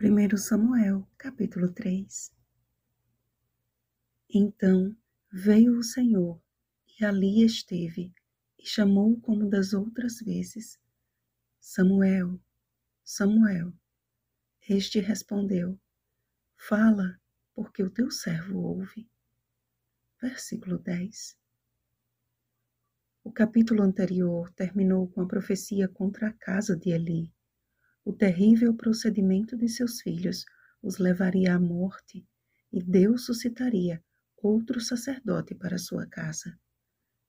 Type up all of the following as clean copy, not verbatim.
1 Samuel, capítulo 3. Então veio o Senhor, e ali esteve, e chamou como das outras vezes: Samuel, Samuel. Este respondeu: Fala, porque o teu servo ouve. Versículo 10. O capítulo anterior terminou com a profecia contra a casa de Eli. O terrível procedimento de seus filhos os levaria à morte, e Deus suscitaria outro sacerdote para sua casa.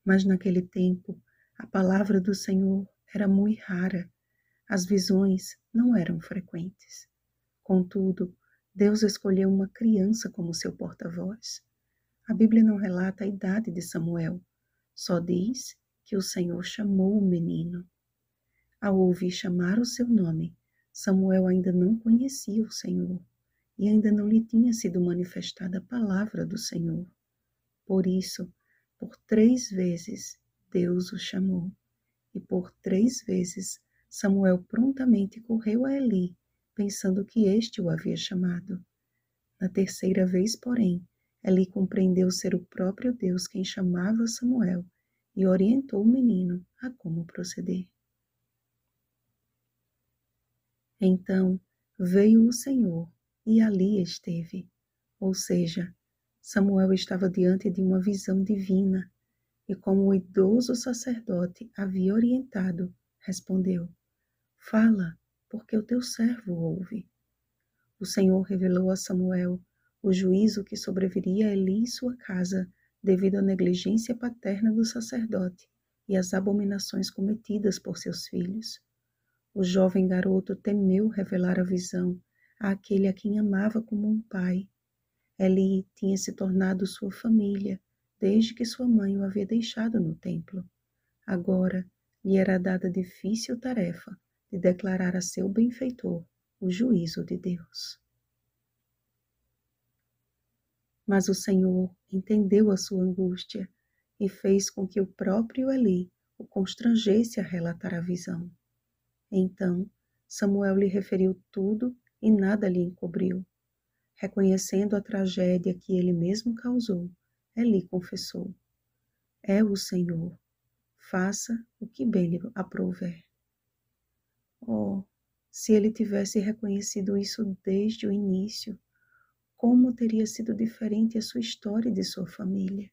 Mas naquele tempo, a palavra do Senhor era muito rara, as visões não eram frequentes. Contudo, Deus escolheu uma criança como seu porta-voz. A Bíblia não relata a idade de Samuel, só diz que o Senhor chamou o menino. Ao ouvir chamar o seu nome, Samuel ainda não conhecia o Senhor e ainda não lhe tinha sido manifestada a palavra do Senhor. Por isso, por 3 vezes Deus o chamou, e por 3 vezes Samuel prontamente correu a Eli, pensando que este o havia chamado. Na 3ª vez, porém, Eli compreendeu ser o próprio Deus quem chamava Samuel e orientou o menino a como proceder. Então veio o Senhor, e ali esteve. Ou seja, Samuel estava diante de uma visão divina, e como o idoso sacerdote havia orientado, respondeu: Fala, porque o teu servo ouve. O Senhor revelou a Samuel o juízo que sobreviria a Eli e sua casa, devido à negligência paterna do sacerdote e às abominações cometidas por seus filhos. O jovem garoto temeu revelar a visão àquele a quem amava como um pai. Eli tinha se tornado sua família, desde que sua mãe o havia deixado no templo. Agora lhe era dada a difícil tarefa de declarar a seu benfeitor o juízo de Deus. Mas o Senhor entendeu a sua angústia e fez com que o próprio Eli o constrangesse a relatar a visão. Então Samuel lhe referiu tudo e nada lhe encobriu. Reconhecendo a tragédia que ele mesmo causou, Eli confessou: É o Senhor, faça o que bem lhe aprouver. Oh, se ele tivesse reconhecido isso desde o início, como teria sido diferente a sua história e de sua família.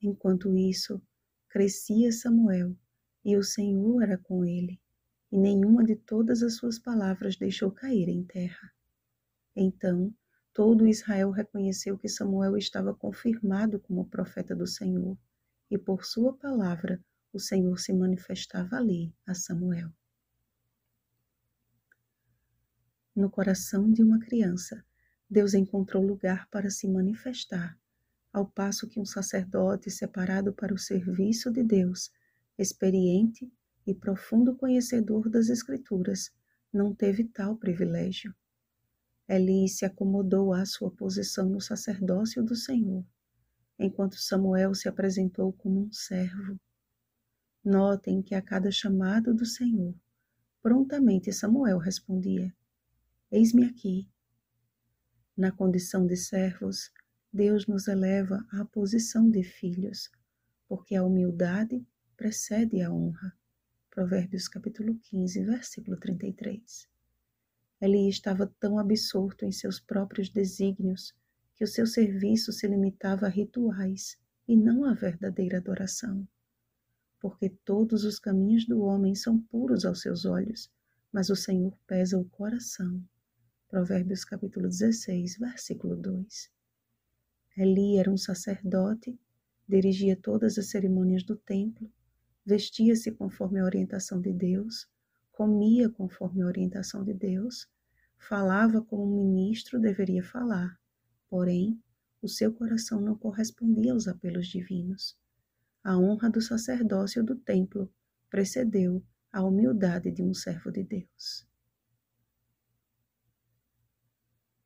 Enquanto isso, crescia Samuel, e o Senhor era com ele, e nenhuma de todas as suas palavras deixou cair em terra. Então, todo Israel reconheceu que Samuel estava confirmado como profeta do Senhor, e por sua palavra o Senhor se manifestava ali a Samuel. No coração de uma criança, Deus encontrou lugar para se manifestar, ao passo que um sacerdote separado para o serviço de Deus, experiente e profundo conhecedor das Escrituras, não teve tal privilégio. Eli se acomodou à sua posição no sacerdócio do Senhor, enquanto Samuel se apresentou como um servo. Notem que a cada chamado do Senhor, prontamente Samuel respondia: Eis-me aqui. Na condição de servos, Deus nos eleva à posição de filhos, porque a humildade precede a honra. Provérbios capítulo 15, versículo 33. Eli estava tão absorto em seus próprios desígnios que o seu serviço se limitava a rituais e não à verdadeira adoração. Porque todos os caminhos do homem são puros aos seus olhos, mas o Senhor pesa o coração. Provérbios capítulo 16, versículo 2. Eli era um sacerdote, dirigia todas as cerimônias do templo, vestia-se conforme a orientação de Deus, comia conforme a orientação de Deus, falava como um ministro deveria falar, porém, o seu coração não correspondia aos apelos divinos. A honra do sacerdócio do templo precedeu a humildade de um servo de Deus.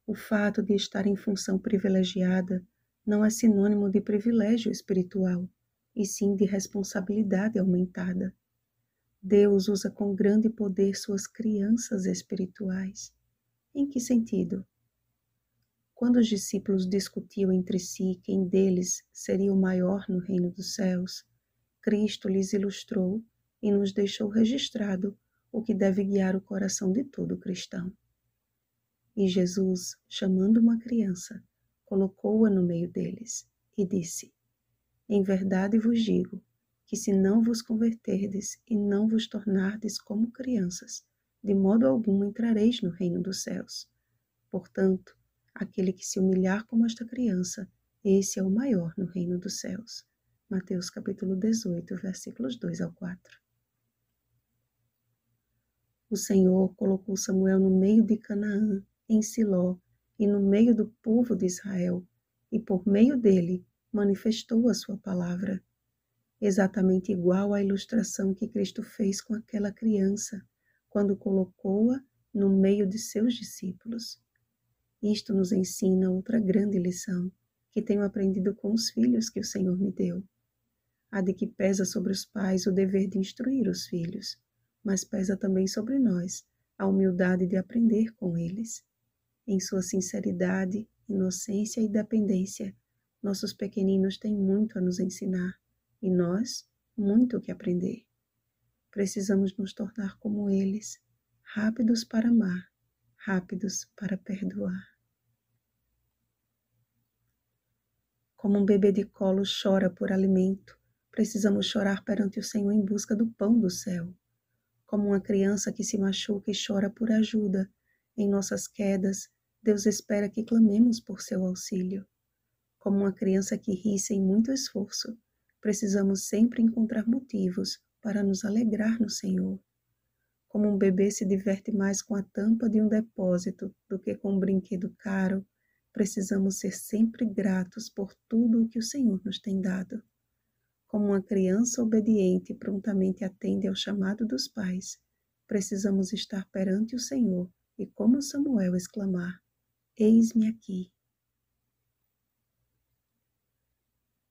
O fato de estar em função privilegiada não é sinônimo de privilégio espiritual, e sim de responsabilidade aumentada. Deus usa com grande poder suas crianças espirituais. Em que sentido? Quando os discípulos discutiam entre si quem deles seria o maior no reino dos céus, Cristo lhes ilustrou e nos deixou registrado o que deve guiar o coração de todo cristão. E Jesus, chamando uma criança, colocou-a no meio deles e disse: Em verdade vos digo que se não vos converterdes e não vos tornardes como crianças, de modo algum entrareis no reino dos céus. Portanto, aquele que se humilhar como esta criança, esse é o maior no reino dos céus. Mateus capítulo 18, versículos 2 ao 4. O Senhor colocou Samuel no meio de Canaã, em Siló, e no meio do povo de Israel, e por meio dele manifestou a sua palavra, exatamente igual à ilustração que Cristo fez com aquela criança, quando colocou-a no meio de seus discípulos. Isto nos ensina outra grande lição, que tenho aprendido com os filhos que o Senhor me deu. A de que pesa sobre os pais o dever de instruir os filhos, mas pesa também sobre nós a humildade de aprender com eles. Em sua sinceridade, inocência e dependência, nossos pequeninos têm muito a nos ensinar, e nós, muito o que aprender. Precisamos nos tornar como eles, rápidos para amar, rápidos para perdoar. Como um bebê de colo chora por alimento, precisamos chorar perante o Senhor em busca do pão do céu. Como uma criança que se machuca e chora por ajuda, em nossas quedas, Deus espera que clamemos por seu auxílio. Como uma criança que ri sem muito esforço, precisamos sempre encontrar motivos para nos alegrar no Senhor. Como um bebê se diverte mais com a tampa de um depósito do que com um brinquedo caro, precisamos ser sempre gratos por tudo o que o Senhor nos tem dado. Como uma criança obediente prontamente atende ao chamado dos pais, precisamos estar perante o Senhor e, como Samuel, exclamar: Eis-me aqui.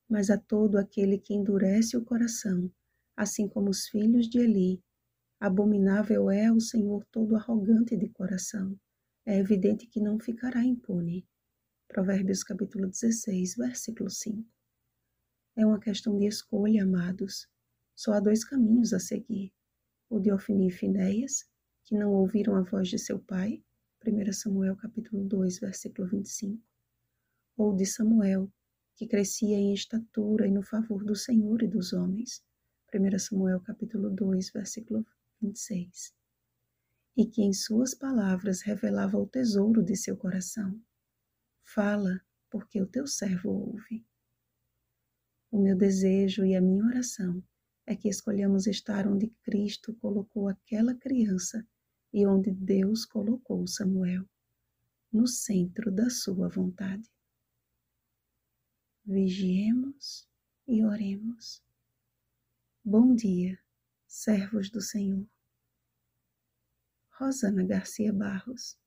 Mas a todo aquele que endurece o coração, assim como os filhos de Eli, abominável é ao Senhor todo arrogante de coração. É evidente que não ficará impune. Provérbios capítulo 16, versículo 5. É uma questão de escolha, amados. Só há dois caminhos a seguir. O de Ofni e Finéias, que não ouviram a voz de seu pai, 1 Samuel capítulo 2, versículo 25. Ou de Samuel, que crescia em estatura e no favor do Senhor e dos homens, 1 Samuel capítulo 2, versículo 26. E que em suas palavras revelava o tesouro de seu coração. Fala, porque o teu servo ouve. O meu desejo e a minha oração é que escolhamos estar onde Cristo colocou aquela criança e onde Deus colocou Samuel, no centro da sua vontade. Vigiemos e oremos. Bom dia, servos do Senhor. Rosana Garcia Barros.